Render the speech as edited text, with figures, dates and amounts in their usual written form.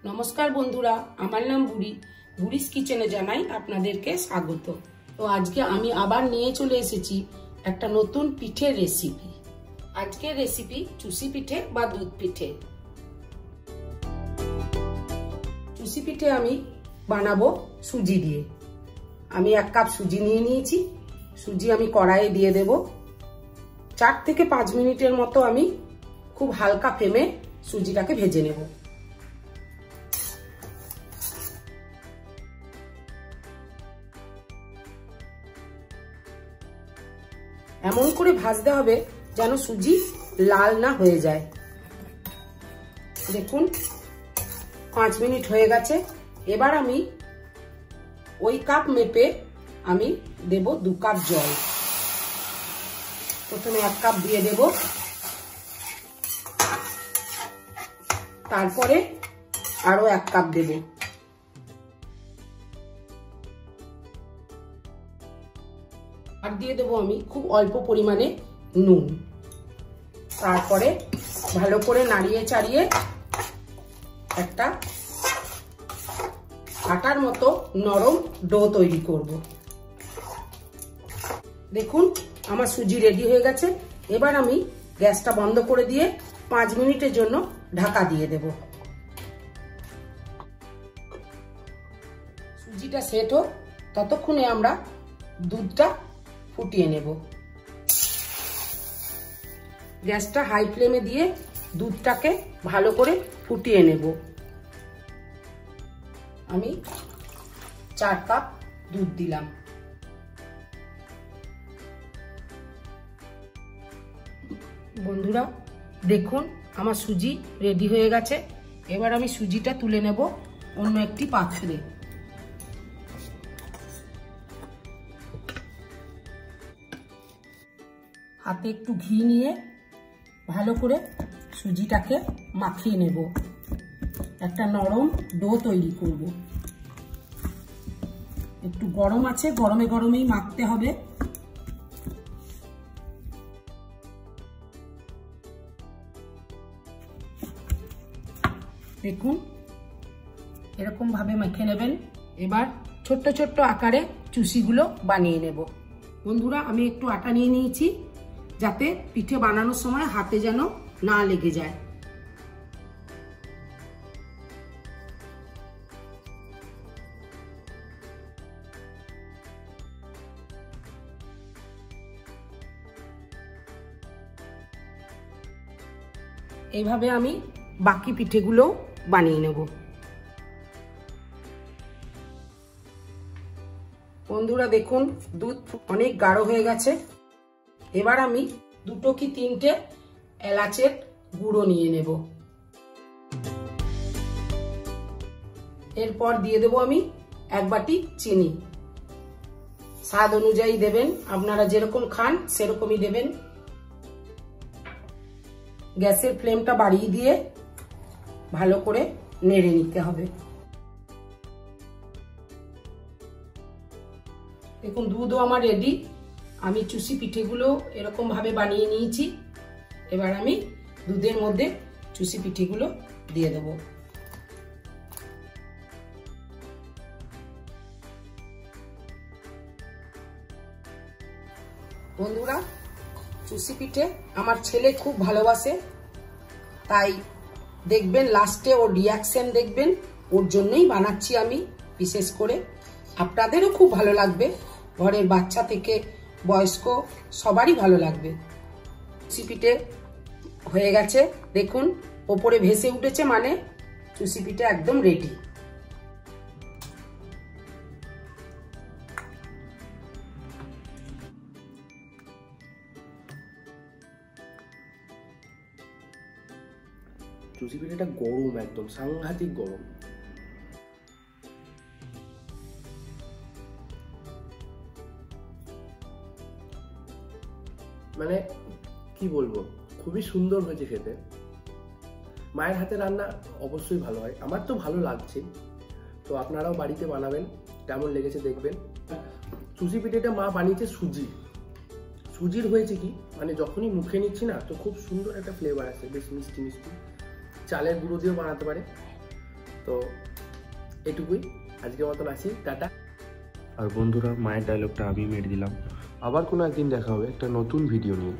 নমস্কার বন্ধুরা, আমার নাম বুড়ি। বুড়িস কিচেনে জানাই আপনাদেরকে স্বাগত। তো আজকে আমি আবার নিয়ে চলে এসেছি একটা নতুন পিঠের রেসিপি। আজকের রেসিপি চুষি পিঠে বা দুধ পিঠে। চুষি পিঠে আমি বানাবো সুজি দিয়ে। আমি 1 কাপ সুজি নিয়ে নিয়েছি। সুজি আমি কড়াইয়ে দিয়ে দেব। 4 থেকে 5 মিনিটের মতো আমি খুব হালকা ফ্লেমে সুজিটাকে ভেজে নেব। এমন করে ভাজতে হবে যেন সুজি লাল না হয়ে যায়। দেখুন 5 মিনিট হয়ে গেছে। এবার আমি ওই কাপ মেপে আমি দেব 2 কাপ জল। প্রথমে 1 কাপ দিয়ে দেব, তারপরে আরো 1 কাপ দেব। আর দিয়ে দেবো আমি খুব অল্প পরিমাণে নুন। তারপরে ভালো করে নাড়িয়ে চাড়িয়ে একটা আটার মতো নরম ডো তৈরি করব। দেখুন আমার সুজি রেডি হয়ে গেছে। এবার আমি গ্যাসটা বন্ধ করে দিয়ে 5 মিনিটের জন্য ঢাকা দিয়ে দেব। সুজিটা সেট হোক, ততক্ষণে আমরা দুধটা ফুটিয়ে নেব। গ্যাসটা হাই ফ্লেমে দিয়ে দুধটাকে ভালো করে ফুটিয়ে নেব। আমি 4 কাপ দুধ দিলাম। বন্ধুরা দেখুন আমার সুজি রেডি হয়ে গেছে। এবার আমি সুজিটা তুলে নেব অন্য একটি পাত্রে। হাতে একটু ঘি নিয়ে ভালো করে সুজিটাকে মাখিয়ে নেব। একটা নরম ডো তৈরি করব। একটু গরম আছে, গরমে গরমেই মাখতে হবে। দেখুন এরকম ভাবে মেখে নেবেন। এবার ছোট্ট ছোট্ট আকারে চুষিগুলো বানিয়ে নেব। বন্ধুরা আমি একটু আটা নিয়ে নিয়েছি, যাতে পিঠে বানানোর সময় হাতে যেন না লেগে যায়। এইভাবে আমি বাকি পিঠেগুলো বানিয়ে নেব। বন্ধুরা দেখুন দুধ অনেক গাঢ় হয়ে গেছে। এবার আমি 2 কি 3টে এলাচের গুঁড়ো নিয়ে নেব। এরপর দিয়ে দেব আমি 1 বাটি চিনি। স্বাদ অনুযায়ী দেবেন, আপনারা যেরকম খান সেরকমই দেবেন। গ্যাসের ফ্লেমটা বাড়িয়ে দিয়ে ভালো করে নেড়ে নিতে হবে। দেখুন দুধও আমার রেডি। আমি চুষি পিঠেগুলো এরকম ভাবে বানিয়ে নিয়েছি। এবার আমি দুধের মধ্যে চুষি পিঠেগুলো দিয়ে দেব। বন্ধুরা চুষি পিঠে আমার ছেলে খুব ভালোবাসে, তাই দেখবেন লাস্টে ওর রিয়াকশন দেখবেন। ওর জন্যই বানাচ্ছি আমি বিশেষ করে। আপনাদেরও খুব ভালো লাগবে, ঘরের বাচ্চা থেকে বয়স্ক সবারই ভালো লাগবে। চুষি পিঠে হয়ে গেছে, দেখুন ওপরে ভেসে উঠেছে, মানে চুষি পিঠে একদম রেডি। চুষি পিঠাটা গরম, একদম সাংঘাতিক গরম। মানে কি বলবো, খুবই সুন্দর হয়েছে খেতে। মায়ের হাতে রান্না অবশ্যই ভালো হয়, আমার তো ভালো লাগছে। তো আপনারাও বাড়িতে বানাবেন, কেমন লেগেছে দেখবেন। চুষি পিঠাটা মা বানিয়েছে সুজির হয়েছে কি, মানে যখনই মুখে নিচ্ছি না তো খুব সুন্দর একটা ফ্লেভার আছে, বেশ মিষ্টি মিষ্টি। চালের গুঁড়ো দিয়েও বানাতে পারে। তো তো এটুকুই, আজকের মতন আসি, টাটা। আর বন্ধুরা, মায়ের ডায়লগটা আমি মেরে দিলাম। আবার কোনো একদিন দেখা হবে একটা নতুন ভিডিও নিয়ে।